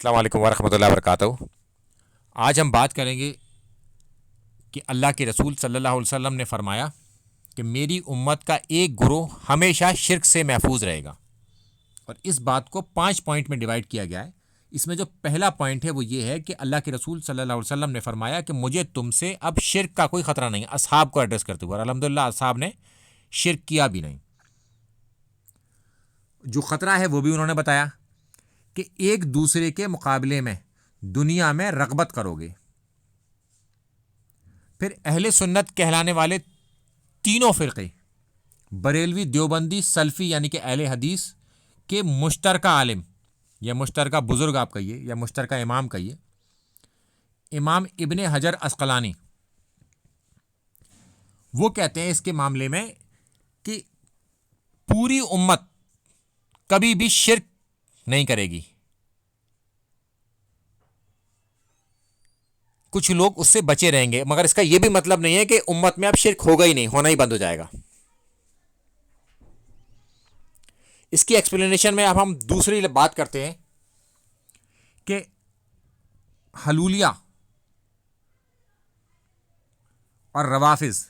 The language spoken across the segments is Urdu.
السلام علیکم ورحمۃ اللہ وبرکاتہ۔ آج ہم بات کریں گے کہ اللہ کے رسول صلی اللہ علیہ وسلم نے فرمایا کہ میری امت کا ایک گروہ ہمیشہ شرک سے محفوظ رہے گا، اور اس بات کو 5 پوائنٹ میں ڈیوائڈ کیا گیا ہے۔ اس میں جو پہلا پوائنٹ ہے وہ یہ ہے کہ اللہ کے رسول صلی اللہ علیہ وسلم نے فرمایا کہ مجھے تم سے اب شرک کا کوئی خطرہ نہیں ہے، اصحاب کو ایڈریس کرتے ہوئے، اور الحمدللہ اصحاب نے شرک کیا بھی نہیں۔ جو خطرہ ہے وہ بھی انہوں نے بتایا کہ ایک دوسرے کے مقابلے میں دنیا میں رغبت کرو گے۔ پھر اہل سنت کہلانے والے تینوں فرقے، بریلوی، دیوبندی، سلفی یعنی کہ اہل حدیث کے مشترکہ عالم یا مشترکہ بزرگ آپ کہیے یا مشترکہ امام کہیے، امام ابن حجر عسقلانی، وہ کہتے ہیں اس کے معاملے میں کہ پوری امت کبھی بھی شرک نہیں کرے گی، کچھ لوگ اس سے بچے رہیں گے، مگر اس کا یہ بھی مطلب نہیں ہے کہ امت میں اب شرک ہوگا ہی نہیں، ہونا ہی بند ہو جائے گا۔ اس کی ایکسپلینیشن میں اب ہم دوسری بات کرتے ہیں کہ حلولیہ اور روافظ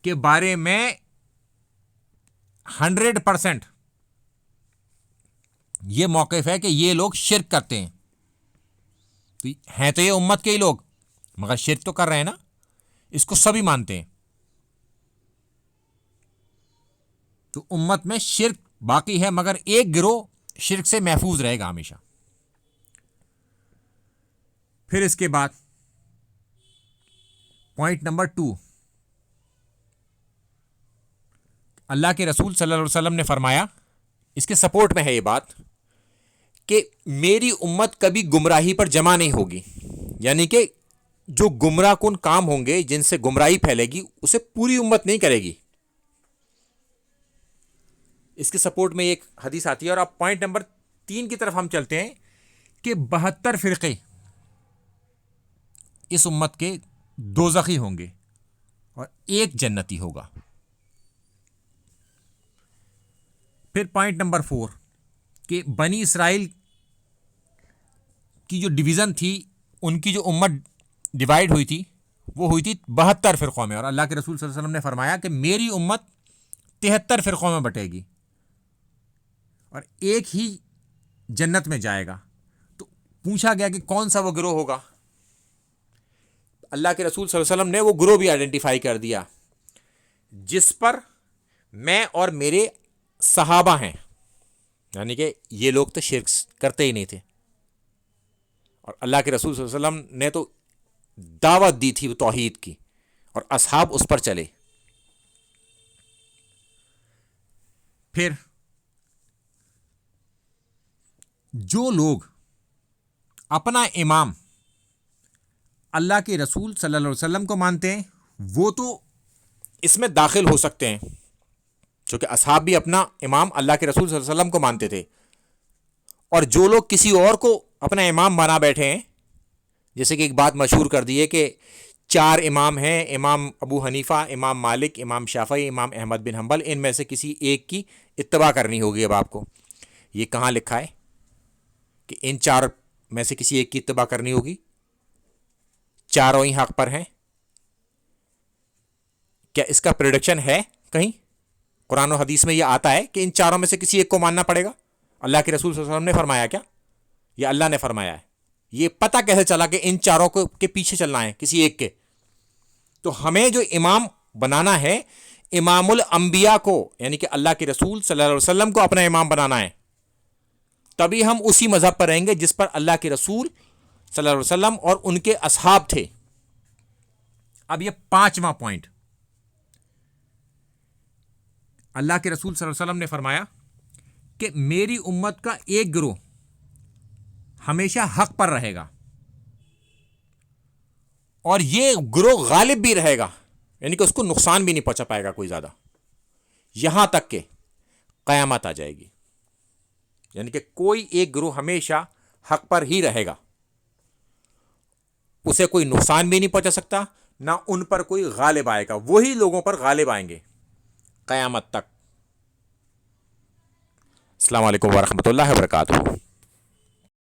کے بارے میں 100% یہ موقف ہے کہ یہ لوگ شرک کرتے ہیں تو یہ امت کے ہی لوگ، مگر شرک تو کر رہے ہیں نا، اس کو سبھی مانتے ہیں، تو امت میں شرک باقی ہے، مگر ایک گروہ شرک سے محفوظ رہے گا ہمیشہ۔ پھر اس کے بعد پوائنٹ نمبر 2، اللہ کے رسول صلی اللہ علیہ وسلم نے فرمایا، اس کے سپورٹ میں ہے یہ بات، کہ میری امت کبھی گمراہی پر جمع نہیں ہوگی، یعنی کہ جو گمراہ کن کام ہوں گے جن سے گمراہی پھیلے گی اسے پوری امت نہیں کرے گی۔ اس کے سپورٹ میں ایک حدیث آتی ہے، اور اب پوائنٹ نمبر 3 کی طرف ہم چلتے ہیں کہ 72 فرقے اس امت کے دوزخی ہوں گے اور ایک جنتی ہوگا۔ پھر پوائنٹ نمبر 4 کہ بنی اسرائیل کی جو ڈویژن تھی، ان کی جو امت ڈیوائیڈ ہوئی تھی وہ ہوئی تھی 72 فرقوں میں، اور اللہ کے رسول صلی اللہ علیہ وسلم نے فرمایا کہ میری امت 73 فرقوں میں بٹے گی اور ایک ہی جنت میں جائے گا۔ تو پوچھا گیا کہ کون سا وہ گروہ ہوگا؟ اللہ کے رسول صلی اللہ علیہ وسلم نے وہ گروہ بھی آئیڈینٹیفائی کر دیا جس پر میں اور میرے صحابہ ہیں، یعنی کہ یہ لوگ تو شرک کرتے ہی نہیں تھے، اور اللہ کے رسول صلی اللہ علیہ وسلم نے تو دعوت دی تھی توحید کی، اور اصحاب اس پر چلے۔ پھر جو لوگ اپنا امام اللہ کے رسول صلی اللہ علیہ وسلم کو مانتے ہیں وہ تو اس میں داخل ہو سکتے ہیں، چونکہ اصحاب بھی اپنا امام اللہ کے رسول صلی اللہ علیہ وسلم کو مانتے تھے، اور جو لوگ کسی اور کو اپنا امام بنا بیٹھے ہیں، جیسے کہ ایک بات مشہور کر دی ہے کہ 4 امام ہیں، امام ابو حنیفہ، امام مالک، امام شافعی، امام احمد بن حنبل، ان میں سے کسی ایک کی اتباع کرنی ہوگی۔ اب آپ کو یہ کہاں لکھا ہے کہ ان 4 میں سے کسی ایک کی اتباع کرنی ہوگی؟ چاروں ہی حق پر ہیں؟ کیا اس کا پریڈکشن ہے کہیں قرآن و حدیث میں یہ آتا ہے کہ ان 4 میں سے کسی ایک کو ماننا پڑے گا؟ اللہ کے رسول صلی اللہ علیہ وسلم نے فرمایا کیا؟ یا اللہ نے فرمایا ہے؟ یہ پتہ کیسے چلا کہ ان 4 کے پیچھے چلنا ہے کسی ایک کے؟ تو ہمیں جو امام بنانا ہے، امام الانبیاء کو، یعنی کہ اللہ کے رسول صلی اللہ علیہ وسلم کو اپنا امام بنانا ہے، تبھی ہم اسی مذہب پر رہیں گے جس پر اللہ کے رسول صلی اللہ علیہ وسلم اور ان کے اصحاب تھے۔ اب یہ 5واں پوائنٹ، اللہ کے رسول صلی اللہ علیہ وسلم نے فرمایا کہ میری امت کا ایک گروہ ہمیشہ حق پر رہے گا، اور یہ گروہ غالب بھی رہے گا، یعنی کہ اس کو نقصان بھی نہیں پہنچا پائے گا کوئی زیادہ، یہاں تک کہ قیامت آ جائے گی، یعنی کہ کوئی ایک گروہ ہمیشہ حق پر ہی رہے گا، اسے کوئی نقصان بھی نہیں پہنچا سکتا، نہ ان پر کوئی غالب آئے گا، وہی لوگوں پر غالب آئیں گے قیامت تک۔ السلام علیکم ورحمۃ اللہ وبرکاتہ۔